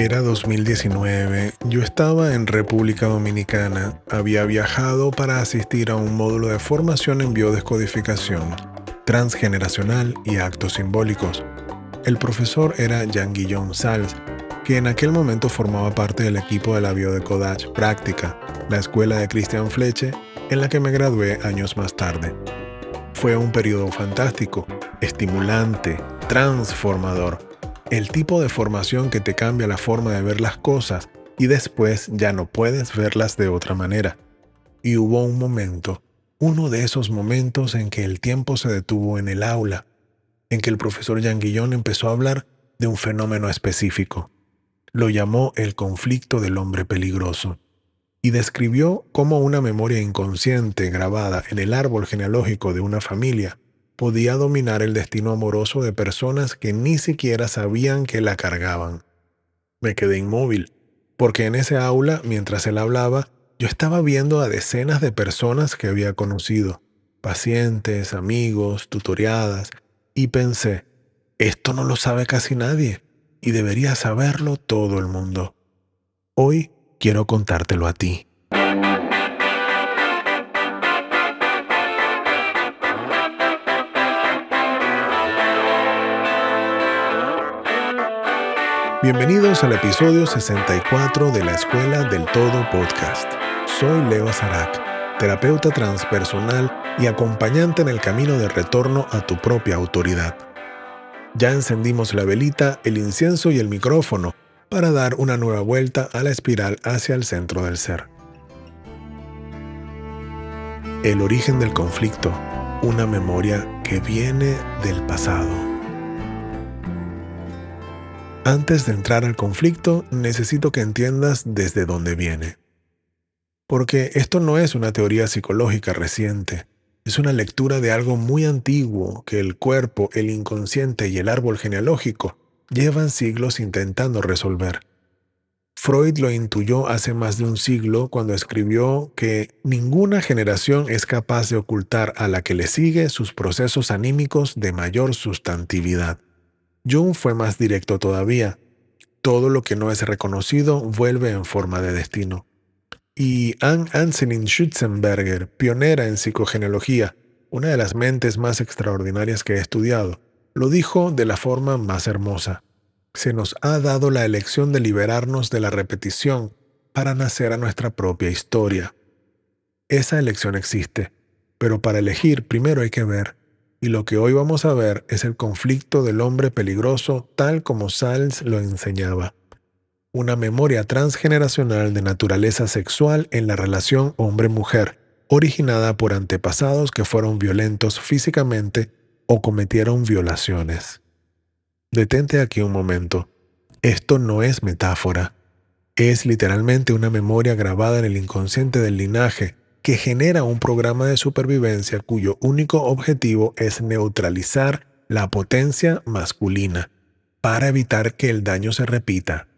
Era 2019, yo estaba en República Dominicana, había viajado para asistir a un módulo de formación en biodescodificación, transgeneracional y actos simbólicos. El profesor era Jean-Guillaume Sals, que en aquel momento formaba parte del equipo de la Biodecodage Práctica, la escuela de Christian Fleche, en la que me gradué años más tarde. Fue un periodo fantástico, estimulante, transformador. El tipo de formación que te cambia la forma de ver las cosas y después ya no puedes verlas de otra manera. Y hubo un momento, uno de esos momentos en que el tiempo se detuvo en el aula, en que el profesor Jean-Guillaume empezó a hablar de un fenómeno específico. Lo llamó el conflicto del hombre peligroso y describió cómo una memoria inconsciente grabada en el árbol genealógico de una familia podía dominar el destino amoroso de personas que ni siquiera sabían que la cargaban. Me quedé inmóvil, porque en ese aula, mientras él hablaba, yo estaba viendo a decenas de personas que había conocido, pacientes, amigos, tutoriadas, y pensé, esto no lo sabe casi nadie, y debería saberlo todo el mundo. Hoy quiero contártelo a ti. Bienvenidos al episodio 64 de la Escuela del Todo Podcast. Soy Leo Azarac, terapeuta transpersonal y acompañante en el camino de retorno a tu propia autoridad. Ya encendimos la velita, el incienso y el micrófono para dar una nueva vuelta a la espiral hacia el centro del ser. El origen del conflicto, una memoria que viene del pasado. Antes de entrar al conflicto, necesito que entiendas desde dónde viene. Porque esto no es una teoría psicológica reciente, es una lectura de algo muy antiguo que el cuerpo, el inconsciente y el árbol genealógico llevan siglos intentando resolver. Freud lo intuyó hace más de un siglo cuando escribió que ninguna generación es capaz de ocultar a la que le sigue sus procesos anímicos de mayor sustantividad. Jung fue más directo todavía. Todo lo que no es reconocido vuelve en forma de destino. Y Anne-Anselin Schutzenberger, pionera en psicogenealogía, una de las mentes más extraordinarias que he estudiado, lo dijo de la forma más hermosa. Se nos ha dado la elección de liberarnos de la repetición para nacer a nuestra propia historia. Esa elección existe, pero para elegir primero hay que ver. Y lo que hoy vamos a ver es el conflicto del hombre peligroso tal como Sals lo enseñaba. Una memoria transgeneracional de naturaleza sexual en la relación hombre-mujer, originada por antepasados que fueron violentos físicamente o cometieron violaciones. Detente aquí un momento. Esto no es metáfora. Es literalmente una memoria grabada en el inconsciente del linaje que genera un programa de supervivencia cuyo único objetivo es neutralizar la potencia masculina para evitar que el daño se repita.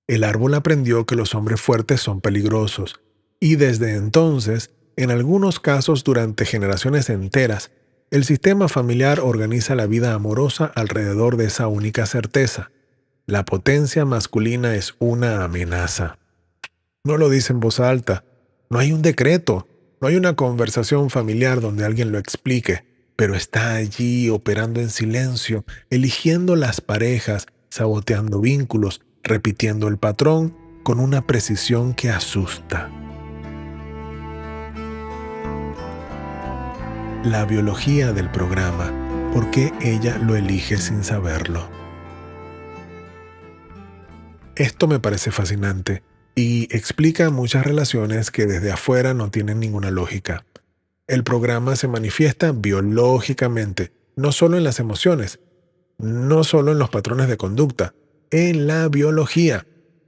El árbol aprendió que los hombres fuertes son peligrosos y desde entonces, en algunos casos durante generaciones enteras, el sistema familiar organiza la vida amorosa alrededor de esa única certeza. La potencia masculina es una amenaza. No lo dice en voz alta. No hay un decreto. No hay una conversación familiar donde alguien lo explique. Pero está allí operando en silencio, eligiendo las parejas, saboteando vínculos, repitiendo el patrón con una precisión que asusta. La biología del programa. ¿Por qué ella lo elige sin saberlo? Esto me parece fascinante y explica muchas relaciones que desde afuera no tienen ninguna lógica. El programa se manifiesta biológicamente, no solo en las emociones, no solo en los patrones de conducta, en la biología.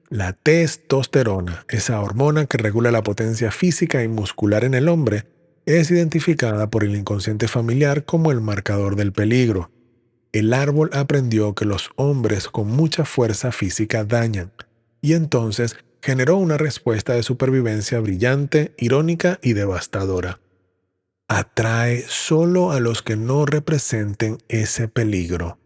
La testosterona, esa hormona que regula la potencia física y muscular en el hombre, es identificada por el inconsciente familiar como el marcador del peligro. El árbol aprendió que los hombres con mucha fuerza física dañan, y entonces generó una respuesta de supervivencia brillante, irónica y devastadora. Atrae solo a los que no representen ese peligro.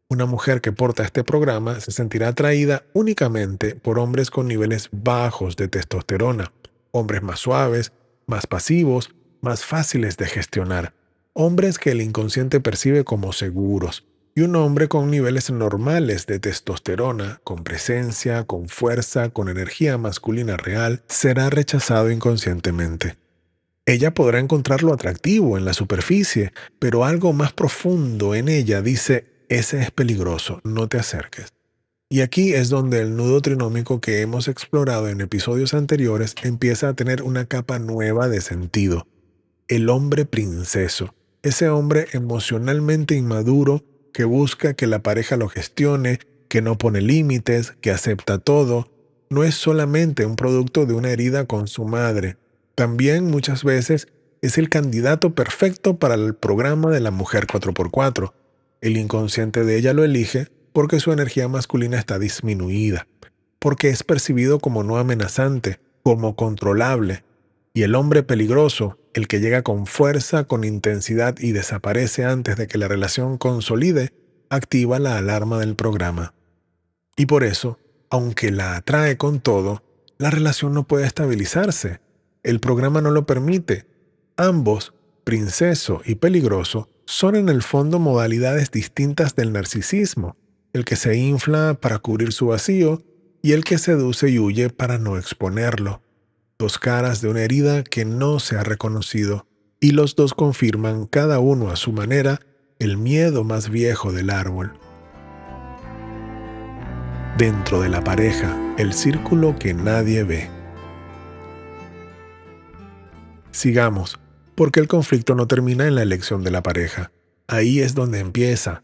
Una mujer que porta este programa se sentirá atraída únicamente por hombres con niveles bajos de testosterona, hombres más suaves, más pasivos, más fáciles de gestionar, hombres que el inconsciente percibe como seguros, y un hombre con niveles normales de testosterona, con presencia, con fuerza, con energía masculina real, será rechazado inconscientemente. Ella podrá encontrarlo atractivo en la superficie, pero algo más profundo en ella dice, ese es peligroso, no te acerques. Y aquí es donde el nudo trinómico que hemos explorado en episodios anteriores empieza a tener una capa nueva de sentido. El hombre princeso, ese hombre emocionalmente inmaduro que busca que la pareja lo gestione, que no pone límites, que acepta todo, no es solamente un producto de una herida con su madre. También muchas veces es el candidato perfecto para el programa de la mujer 4x4. El inconsciente de ella lo elige porque su energía masculina está disminuida, porque es percibido como no amenazante, como controlable. Y el hombre peligroso, el que llega con fuerza, con intensidad y desaparece antes de que la relación consolide, activa la alarma del programa. Y por eso, aunque la atrae con todo, la relación no puede estabilizarse. El programa no lo permite. Ambos, princeso y peligroso, son en el fondo modalidades distintas del narcisismo, el que se infla para cubrir su vacío y el que seduce y huye para no exponerlo. Dos caras de una herida que no se ha reconocido, y los dos confirman, cada uno a su manera, el miedo más viejo del árbol. Dentro de la pareja, el círculo que nadie ve. Sigamos, porque el conflicto no termina en la elección de la pareja. Ahí es donde empieza.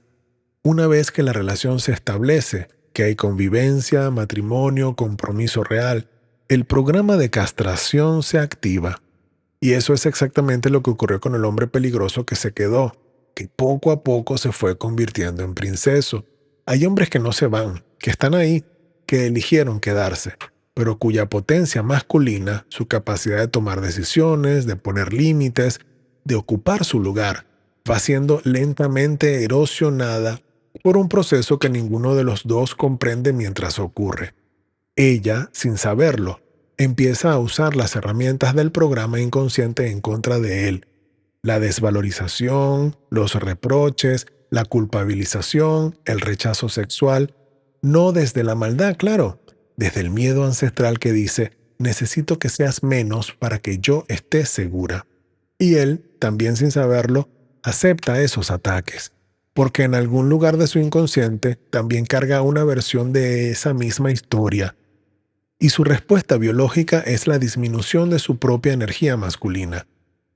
Una vez que la relación se establece, que hay convivencia, matrimonio, compromiso real, el programa de castración se activa. Y eso es exactamente lo que ocurrió con el hombre peligroso que se quedó, que poco a poco se fue convirtiendo en princeso. Hay hombres que no se van, que están ahí, que eligieron quedarse, pero cuya potencia masculina, su capacidad de tomar decisiones, de poner límites, de ocupar su lugar, va siendo lentamente erosionada por un proceso que ninguno de los dos comprende mientras ocurre. Ella, sin saberlo, empieza a usar las herramientas del programa inconsciente en contra de él. La desvalorización, los reproches, la culpabilización, el rechazo sexual, no desde la maldad, claro, desde el miedo ancestral que dice, necesito que seas menos para que yo esté segura. Y él, también sin saberlo, acepta esos ataques, porque en algún lugar de su inconsciente también carga una versión de esa misma historia, y su respuesta biológica es la disminución de su propia energía masculina.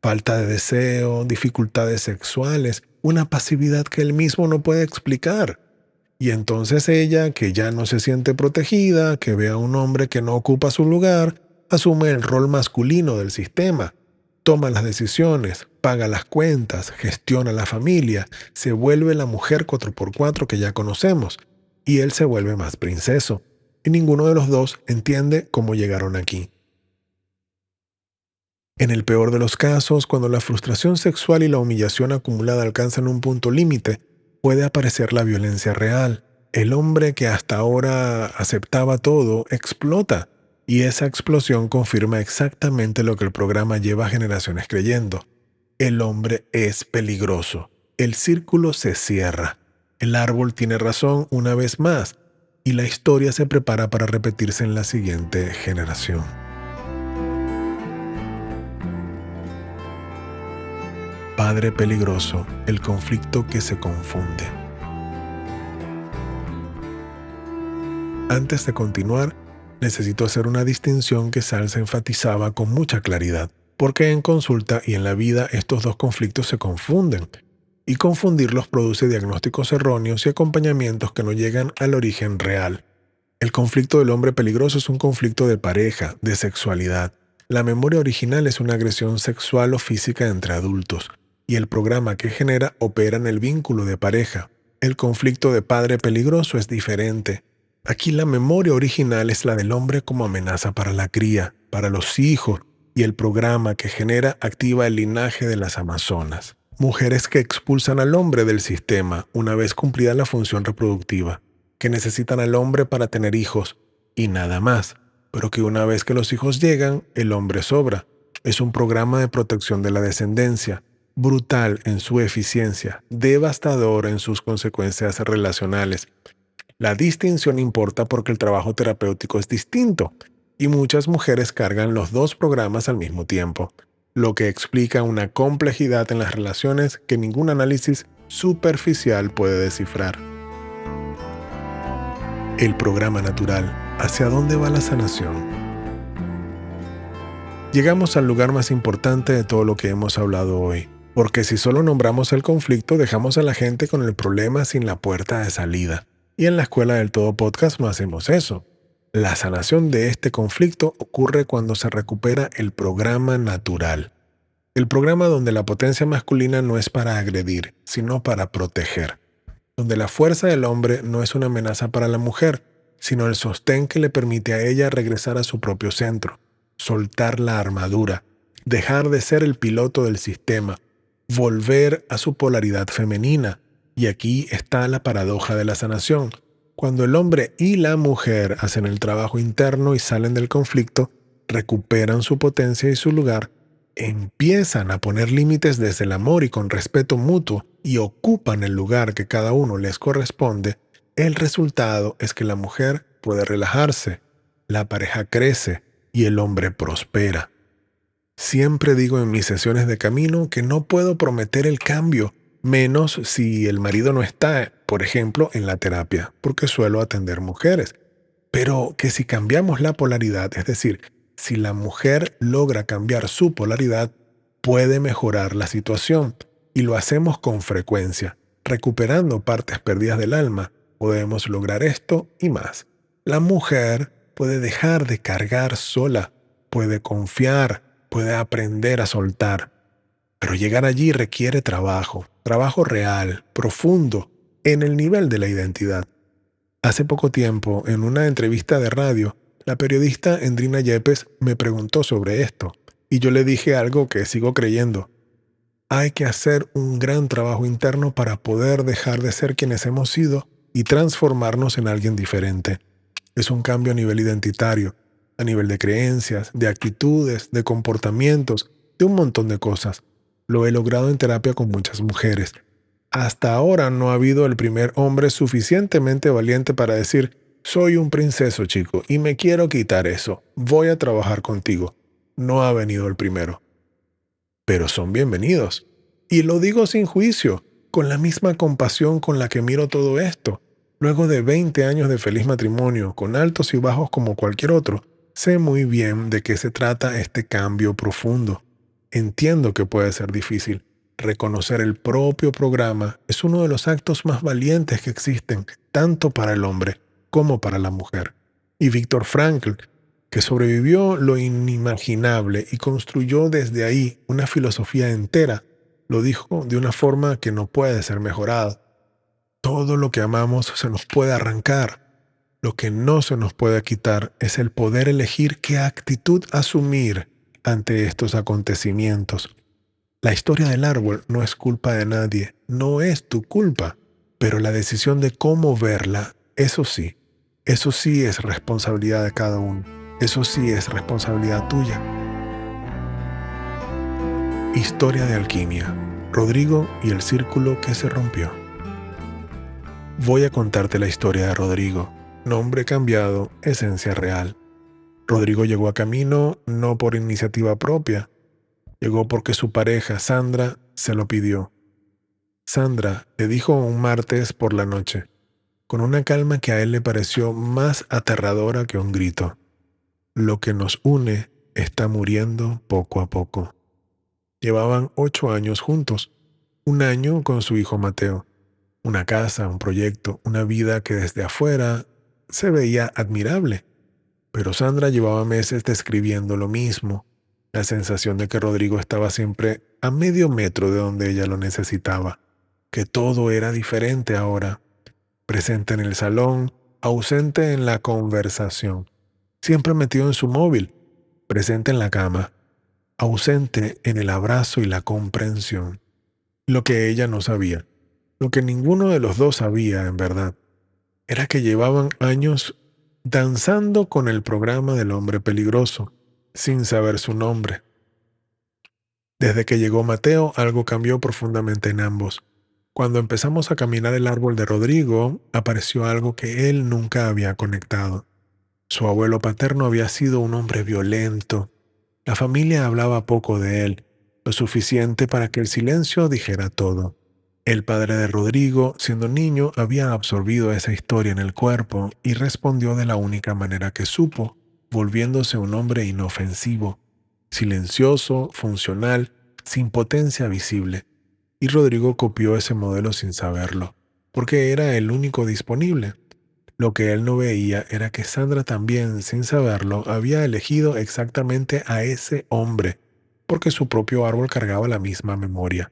Falta de deseo, dificultades sexuales, una pasividad que él mismo no puede explicar. Y entonces ella, que ya no se siente protegida, que ve a un hombre que no ocupa su lugar, asume el rol masculino del sistema, toma las decisiones, paga las cuentas, gestiona la familia, se vuelve la mujer 4x4 que ya conocemos, y él se vuelve más princeso. Y ninguno de los dos entiende cómo llegaron aquí. En el peor de los casos, cuando la frustración sexual y la humillación acumulada alcanzan un punto límite, puede aparecer la violencia real. El hombre que hasta ahora aceptaba todo explota, y esa explosión confirma exactamente lo que el programa lleva generaciones creyendo. El hombre es peligroso. El círculo se cierra. El árbol tiene razón una vez más, y la historia se prepara para repetirse en la siguiente generación. Padre peligroso, el conflicto que se confunde. Antes de continuar, necesito hacer una distinción que Salsa enfatizaba con mucha claridad, porque en consulta y en la vida estos dos conflictos se confunden, y confundirlos produce diagnósticos erróneos y acompañamientos que no llegan al origen real. El conflicto del hombre peligroso es un conflicto de pareja, de sexualidad. La memoria original es una agresión sexual o física entre adultos, y el programa que genera opera en el vínculo de pareja. El conflicto de padre peligroso es diferente. Aquí la memoria original es la del hombre como amenaza para la cría, para los hijos, y el programa que genera activa el linaje de las amazonas. Mujeres que expulsan al hombre del sistema una vez cumplida la función reproductiva, que necesitan al hombre para tener hijos y nada más, pero que una vez que los hijos llegan, el hombre sobra. Es un programa de protección de la descendencia, brutal en su eficiencia, devastador en sus consecuencias relacionales. La distinción importa porque el trabajo terapéutico es distinto y muchas mujeres cargan los dos programas al mismo tiempo, lo que explica una complejidad en las relaciones que ningún análisis superficial puede descifrar. El programa natural. ¿Hacia dónde va la sanación? Llegamos al lugar más importante de todo lo que hemos hablado hoy, porque si solo nombramos el conflicto dejamos a la gente con el problema sin la puerta de salida. Y en la Escuela del Todo Podcast no hacemos eso. La sanación de este conflicto ocurre cuando se recupera el programa natural. El programa donde la potencia masculina no es para agredir, sino para proteger. Donde la fuerza del hombre no es una amenaza para la mujer, sino el sostén que le permite a ella regresar a su propio centro, soltar la armadura, dejar de ser el piloto del sistema, volver a su polaridad femenina. Y aquí está la paradoja de la sanación. Cuando el hombre y la mujer hacen el trabajo interno y salen del conflicto, recuperan su potencia y su lugar, empiezan a poner límites desde el amor y con respeto mutuo y ocupan el lugar que cada uno les corresponde, el resultado es que la mujer puede relajarse, la pareja crece y el hombre prospera. Siempre digo en mis sesiones de camino que no puedo prometer el cambio, menos si el marido no está, por ejemplo, en la terapia, porque suelo atender mujeres. Pero que si cambiamos la polaridad, es decir, si la mujer logra cambiar su polaridad, puede mejorar la situación. Y lo hacemos con frecuencia. Recuperando partes perdidas del alma, podemos lograr esto y más. La mujer puede dejar de cargar sola, puede confiar, puede aprender a soltar. Pero llegar allí requiere trabajo, trabajo real, profundo, en el nivel de la identidad. Hace poco tiempo, en una entrevista de radio, la periodista Endrina Yepes me preguntó sobre esto, y yo le dije algo que sigo creyendo. Hay que hacer un gran trabajo interno para poder dejar de ser quienes hemos sido y transformarnos en alguien diferente. Es un cambio a nivel identitario, a nivel de creencias, de actitudes, de comportamientos, de un montón de cosas. Lo he logrado en terapia con muchas mujeres. Hasta ahora no ha habido el primer hombre suficientemente valiente para decir, soy un princeso, chico, y me quiero quitar eso. Voy a trabajar contigo. No ha venido el primero. Pero son bienvenidos. Y lo digo sin juicio, con la misma compasión con la que miro todo esto. Luego de 20 años de feliz matrimonio, con altos y bajos como cualquier otro, sé muy bien de qué se trata este cambio profundo. Entiendo que puede ser difícil. Reconocer el propio programa es uno de los actos más valientes que existen, tanto para el hombre como para la mujer. Y Viktor Frankl, que sobrevivió lo inimaginable y construyó desde ahí una filosofía entera, lo dijo de una forma que no puede ser mejorada. Todo lo que amamos se nos puede arrancar. Lo que no se nos puede quitar es el poder elegir qué actitud asumir ante estos acontecimientos. La historia del árbol no es culpa de nadie, no es tu culpa, pero la decisión de cómo verla, eso sí es responsabilidad de cada uno. Eso sí es responsabilidad tuya. Historia de alquimia. Rodrigo y el círculo que se rompió. Voy a contarte la historia de Rodrigo. Nombre cambiado, esencia real. Rodrigo llegó a Camino no por iniciativa propia. Llegó porque su pareja, Sandra, se lo pidió. Sandra le dijo un martes por la noche, con una calma que a él le pareció más aterradora que un grito. Lo que nos une está muriendo poco a poco. Llevaban 8 años juntos, 1 año con su hijo Mateo. Una casa, un proyecto, una vida que desde afuera se veía admirable. Pero Sandra llevaba meses describiendo lo mismo, la sensación de que Rodrigo estaba siempre a medio metro de donde ella lo necesitaba, que todo era diferente ahora, presente en el salón, ausente en la conversación, siempre metido en su móvil, presente en la cama, ausente en el abrazo y la comprensión. Lo que ella no sabía, lo que ninguno de los dos sabía en verdad, era que llevaban años danzando con el programa del hombre peligroso, sin saber su nombre. Desde que llegó Mateo, algo cambió profundamente en ambos. Cuando empezamos a caminar el árbol de Rodrigo, apareció algo que él nunca había conectado. Su abuelo paterno había sido un hombre violento. La familia hablaba poco de él, lo suficiente para que el silencio dijera todo. El padre de Rodrigo, siendo niño, había absorbido esa historia en el cuerpo y respondió de la única manera que supo, volviéndose un hombre inofensivo, silencioso, funcional, sin potencia visible. Y Rodrigo copió ese modelo sin saberlo, porque era el único disponible. Lo que él no veía era que Sandra también, sin saberlo, había elegido exactamente a ese hombre, porque su propio árbol cargaba la misma memoria.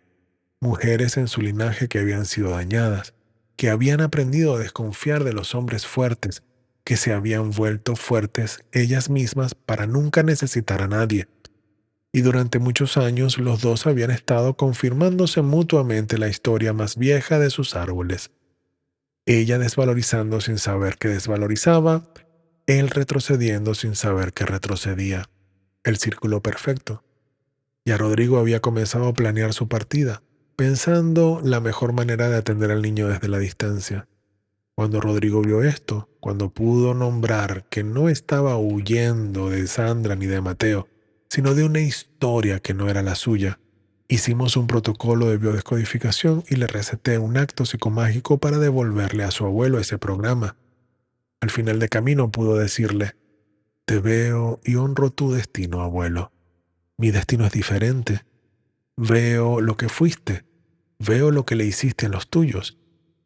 Mujeres en su linaje que habían sido dañadas, que habían aprendido a desconfiar de los hombres fuertes, que se habían vuelto fuertes ellas mismas para nunca necesitar a nadie. Y durante muchos años los dos habían estado confirmándose mutuamente la historia más vieja de sus árboles. Ella desvalorizando sin saber que desvalorizaba, él retrocediendo sin saber que retrocedía. El círculo perfecto. Ya Rodrigo había comenzado a planear su partida, pensando la mejor manera de atender al niño desde la distancia. Cuando Rodrigo vio esto, cuando pudo nombrar que no estaba huyendo de Sandra ni de Mateo, sino de una historia que no era la suya, hicimos un protocolo de biodescodificación y le receté un acto psicomágico para devolverle a su abuelo ese programa. Al final de camino pudo decirle: «Te veo y honro tu destino, abuelo. Mi destino es diferente. Veo lo que fuiste, veo lo que le hiciste a los tuyos,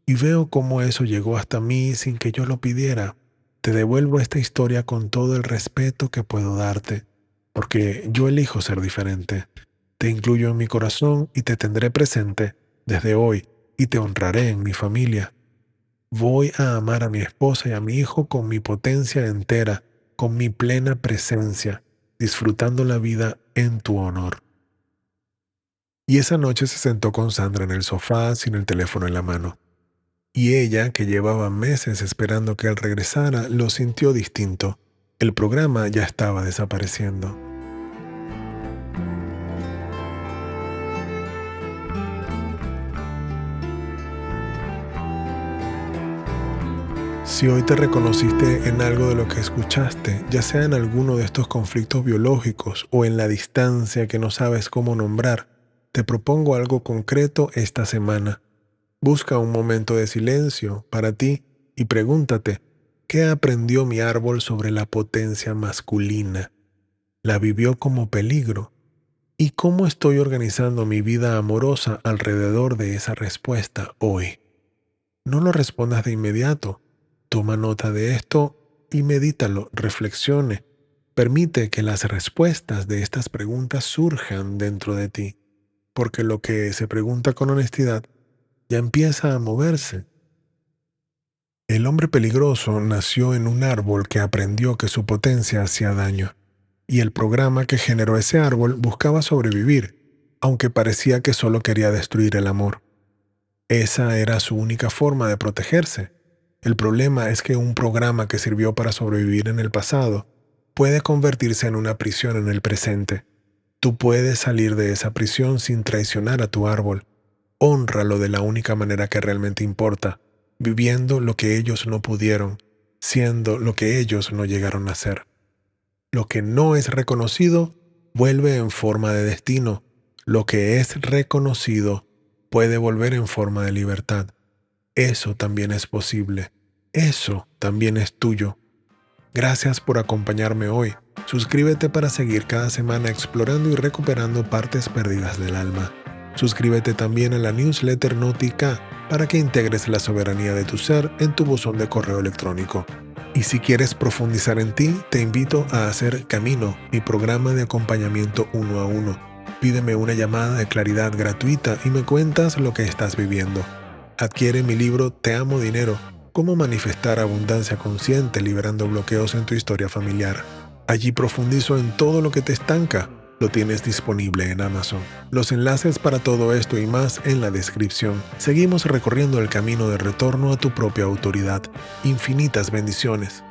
y veo cómo eso llegó hasta mí sin que yo lo pidiera. Te devuelvo esta historia con todo el respeto que puedo darte, porque yo elijo ser diferente. Te incluyo en mi corazón y te tendré presente desde hoy y te honraré en mi familia. Voy a amar a mi esposa y a mi hijo con mi potencia entera, con mi plena presencia, disfrutando la vida en tu honor». Y esa noche se sentó con Sandra en el sofá sin el teléfono en la mano. Y ella, que llevaba meses esperando que él regresara, lo sintió distinto. El programa ya estaba desapareciendo. Si hoy te reconociste en algo de lo que escuchaste, ya sea en alguno de estos conflictos biológicos o en la distancia que no sabes cómo nombrar, te propongo algo concreto esta semana. Busca un momento de silencio para ti y pregúntate: ¿qué aprendió mi árbol sobre la potencia masculina? ¿La vivió como peligro? ¿Y cómo estoy organizando mi vida amorosa alrededor de esa respuesta hoy? No lo respondas de inmediato. Toma nota de esto y medítalo, reflexione. Permite que las respuestas de estas preguntas surjan dentro de ti, porque lo que se pregunta con honestidad ya empieza a moverse. El hombre peligroso nació en un árbol que aprendió que su potencia hacía daño, y el programa que generó ese árbol buscaba sobrevivir, aunque parecía que solo quería destruir el amor. Esa era su única forma de protegerse. El problema es que un programa que sirvió para sobrevivir en el pasado puede convertirse en una prisión en el presente. Tú puedes salir de esa prisión sin traicionar a tu árbol. Hónralo de la única manera que realmente importa, viviendo lo que ellos no pudieron, siendo lo que ellos no llegaron a ser. Lo que no es reconocido vuelve en forma de destino. Lo que es reconocido puede volver en forma de libertad. Eso también es posible. Eso también es tuyo. Gracias por acompañarme hoy. Suscríbete para seguir cada semana explorando y recuperando partes perdidas del alma. Suscríbete también a la newsletter Nótica para que integres la soberanía de tu ser en tu buzón de correo electrónico. Y si quieres profundizar en ti, te invito a hacer Camino, mi programa de acompañamiento 1 a 1. Pídeme una llamada de claridad gratuita y me cuentas lo que estás viviendo. Adquiere mi libro Te amo dinero, cómo manifestar abundancia consciente liberando bloqueos en tu historia familiar. Allí profundizo en todo lo que te estanca, lo tienes disponible en Amazon. Los enlaces para todo esto y más en la descripción. Seguimos recorriendo el camino de retorno a tu propia autoridad. Infinitas bendiciones.